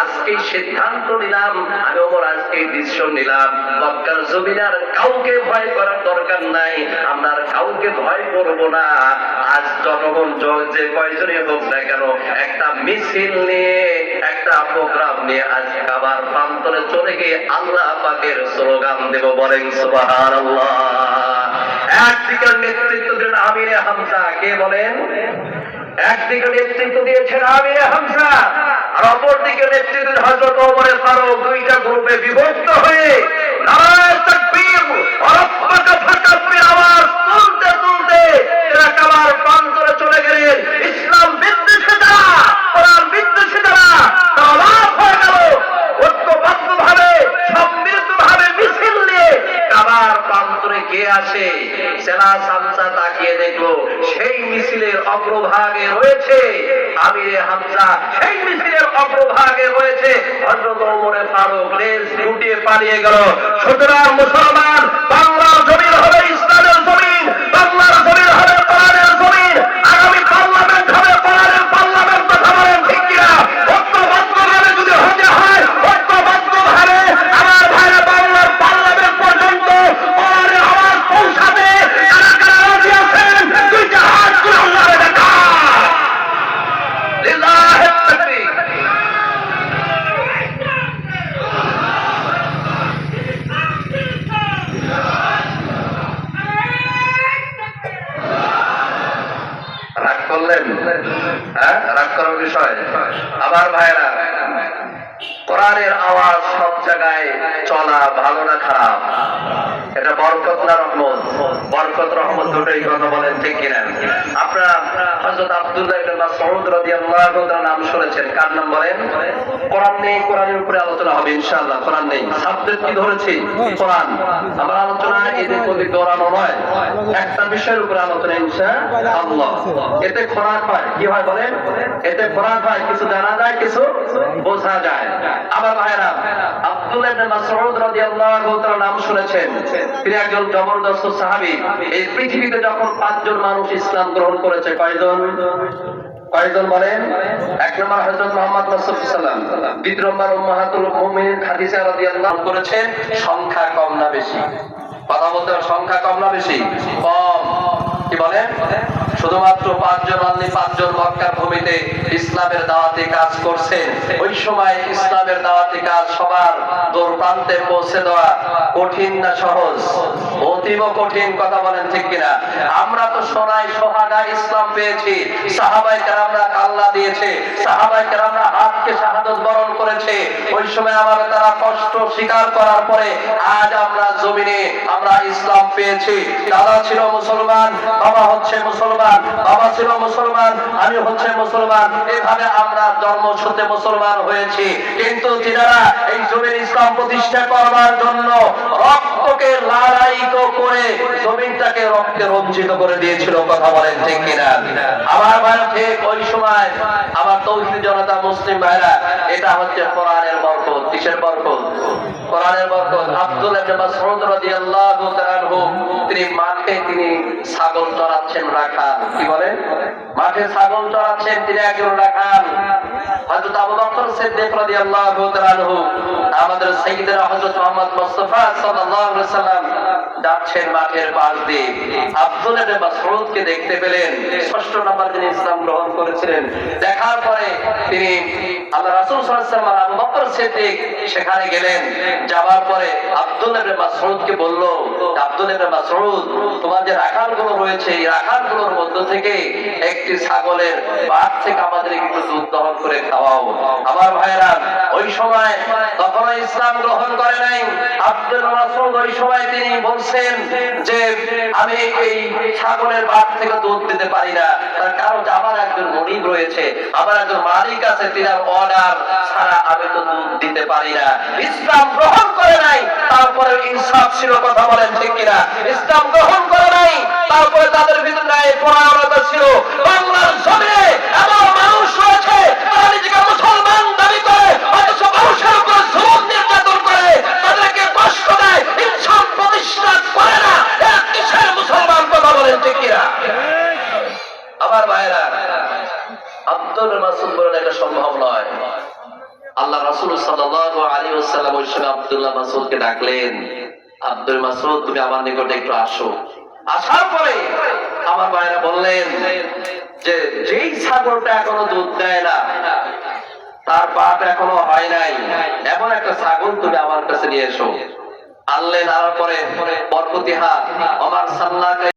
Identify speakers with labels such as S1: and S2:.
S1: আজকে সিদ্ধান্ত নিলাম, আমি ওমর আজকে ডিসিশন নিলাম, মক্কার জমিনে আর কাউকে ভয় করার দরকার নাই, আমরা আর কাউকে ভয় করব না। আজ জনগণ যে কয়জনই হোক না কেন, একটা মিছিল নিয়ে, একটা প্রোগ্রাম নিয়ে আজ কাবার প্রান্তরে চলে গিয়ে আল্লাহ পাকের স্লোগান দেব, বলেন সুবহানাল্লাহ। একদিকে নেতৃত্ব দিলেন আমিরে হামজা, কে বলেন? একদিকে নেতৃত্ব দিয়েছেন আমিরে হামজা, আর অপরদিকে নেতৃত্ব হযরত ওমর ফারুক। দুইটা গ্রুপে বিভক্ত হয়ে নারায়ে তাকবীর ওয়া রাব্বাকা ফাকাব্বির আওয়াজ তুলতে তুলতে এরা কাবার প্রান্তরে চলে গেলেন। ইসলাম বিদ্বেষী যারা, কোরআন বিদ্বেষী যারা অবাক হয়ে গেল। ঐক্যবদ্ধভাবে সম্মিলিতভাবে মিছিল নিয়ে কাবার প্রান্তরে কে আসে? সেনা সামসা তাকিয়ে দেখলো, সেই মিছিলের অগ্রভাগে রয়েছে আমিরে হামজা, সেই মিছিলের অগ্রভাগে রয়েছে হযরত ওমর ফারুক। লেজ গুটিয়ে পালিয়ে গেল। সুতরাং মুসলমান, বাংলার জমিন হবে ইসলামের জমিন, বাংলার জমিন হবে কোরআনের জমিন, আগামী পার্লামেন্ট হবে কোরআনের পার্লামেন্ট। কথা বলেন ঠিক কিনা? ঐক্যবদ্ধভাবে যদি হতে হয়, ঐক্যবদ্ধভাবে আমার ভাইরা বাংলার পার্লামেন্ট পর্যন্ত কোরআনের আওয়াজ পৌঁছাবে। কারা কারা রাজি আছেন? দুইটা হাত তুলে আল্লাহরে দেখা। লিল্লাহি তাকবীর। রাগ করলেন? হ্যাঁ, রাগ করার বিষয়? আমার ভাইরা, কোরআনের আওয়াজ সব জায়গায় চলা ভালো না খারাপ? এটা বরকত না রহমত? বরকত রহমত দুটোই, কথা বলেন ঠিক কিনা? আপনারা হযরত আব্দুল্লাহ ইবনে মাসউদ রাদিয়াল্লাহু তাআলা নাম শুনেছেন, কার নাম বলেন? কোরআন নেই, কোরআনের উপরে আলোচনা হবে ইনশাআল্লাহ। কোরআন নেই, সাবজেক্ট কি ধরেছি? কোরআন। আমার আলোচনা এদের প্রতি দৌড়ানো নয়, একটা বিষয়ের উপরে আলোচনা ইনশাআল্লাহ। এতে খোরাক হয়, কি হয় বলেন? এতে খোরাক হয়, কিছু জানা যায়, কিছু বোঝা যায়। আমার ভাইরা, আব্দুল্লাহ ইবনে মাসউদ রাদিয়াল্লাহু তাআলা নাম শুনেছেন, তিনি একজন জবরদস্ত সাহাবী। এই পৃথিবীতে যখন 5 জন মানুষ ইসলাম গ্রহণ করেছে, কয়জন? কয়জন বলেন? এক নম্বর হযরত মুহাম্মদ রাসূলুল্লাহ সাল্লাল্লাহু আলাইহি ওয়াসাল্লাম, দ্বিতীয় নম্বর উম্মাহাতুল মুমিনিন খাদিজা রাদিয়াল্লাহু করেছেন। সংখ্যা কম না বেশি? কথা বলতে হবে, সংখ্যা কম না বেশি? কম। কি বলেন? শুধুমাত্র 5 জন, অনলি 5 জন মক্কার ভূমিতে ইসলামের দাওয়াতি কাজ করছেন। ওই সময় ইসলামের দাওয়াতি কাজ সবার দূর প্রান্তে পৌঁছে দেওয়া কঠিন না সহজ? অতীব কঠিন। কথা বলেন ঠিক কিনা? আমরা তো সোনায় সোহাগা ইসলাম পেয়েছি, সাহাবায়ে কেরামরা কাল্লা দিয়েছে, সাহাবায়ে কেরামরা হাতকে শাহাদাত বরণ করেছে। ওই সময় আমাদের তারা কষ্ট স্বীকার করার পরে আজ আমরা জমিনে আমরা ইসলাম পেয়েছি। দাদা ছিল মুসলমান, বাবা হচ্ছে মুসলমান, বাবা ছিল মুসলমান, আমি হচ্ছে মুসলমান, এভাবে আমরা জন্মসূত্রে মুসলমান হয়েছি। কিন্তু যারা এই জমির ইসলাম প্রতিষ্ঠা করবার জন্য রক্তকে লালায়িত করে জমিনটাকে রক্তে রঞ্জিত করে দিয়েছিল। কথা বলেন ঠিক কিনা? আমার ভাই, ঠিক ওই সময় আমার তৌহিদি জনতা মুসলিম ভাইরা, এটা হচ্ছে কোরআনের বরকত। কিসের বরকত? কোরআনের বরকত। আব্দুল্লাহ ইবনে মাসউদ রাদিয়াল্লাহু তাআলা আনহু, তিনি মাঠে তিনি ছাগল চড়াচ্ছেন, রাখাল। কি বলেন? মাঠে ছাগল চড়াচ্ছেন, তিনি একজন রাখাল। হযরত আবু বকর সিদ্দিক রাদিয়াল্লাহু তাআলা আনহু, আমাদের সাইয়্যিদনা হযরত মুহাম্মদ মুস্তাফা সাল্লাল্লাহু আলাইহি ওয়াসাল্লাম যাচ্ছেন মাঠের পাশ দিয়ে। আব্দুল্লাহ ইবনে মাসউদকে দেখতে পেলেন। 6 নম্বর দিনে ইসলাম গ্রহণ করেছিলেন। দেখার পরে তিনি আল্লাহ রাসূল সাল্লাল্লাহু আলাইহি ওয়াসাল্লাম, আবু বকর সিদ্দিক সেখানে গেলেন। যাওয়ার পরে আব্দুল্লাহ ইবনে মাসউদকে বলল, আব্দুল্লাহ ইবনে মাসউদ, তোমার যে রাখালগুলো রয়েছে, এই রাখালগুলোর মধ্য থেকে একটি ছাগলের বাট থেকে আমাদের একটু দুধ দহন করে খাওয়াও। আমার ভাইরা, ওই সময় তখন ইসলাম গ্রহণ করে নাই। আব্দুল্লাহ মাসউদ ওই সময় তিনি বলছেন যে আমি এই ছাগলের বাট থেকে দুধ দিতে পারি না, তার কারণ আমার একজন মনিব রয়েছে, আমার একজন মালিক আছে, তিনার অর্ডার ছাড়া আমি তো দুধ দিতে পারি না। ইসলাম গ্রহণ করে নাই, তারপরে ইনসাফ ছিল। কথা বলেন ঠিক কিনা? ইসলাম গ্রহণ করে নাই, তারপরে তাদের ভিতরে পরায়ণতা ছিল। বাংলার জমিনে এমন মানুষ রয়েছে, তারা নিজেকে মুসলমান দাবি করে, অথচ মানুষের উপর জুলুম নির্যাতন করে, তাদেরকে কষ্ট দেয়, ইনসাফ প্রতিষ্ঠা করে না। কিসের মুসলমান? কথা বলেন ঠিক কিনা? আমার ভাইরা, আব্দুল্লাহ মাসউদ বলেন এটা সম্ভব নয়। আল্লাহ রাসূল সাল্লাল্লাহু আলাইহি ওয়াসাল্লাম ওই সময় আব্দুল্লাহ মাসউদকে ডাকলেন, আব্দুল মাসউদ তুমি আমার নিকটে একটু আসো। আসার পরে আমার ভাইরা বললেন যে যেই ছাগলটা এখনো দুধ দেয় না, তার পাট এখনো হয় নাই, এমন একটা ছাগল তুমি আমার কাছে নিয়ে এসো। আনলেন, আনার পরে বরকতি হাত আমার সাল্লাল্লাহু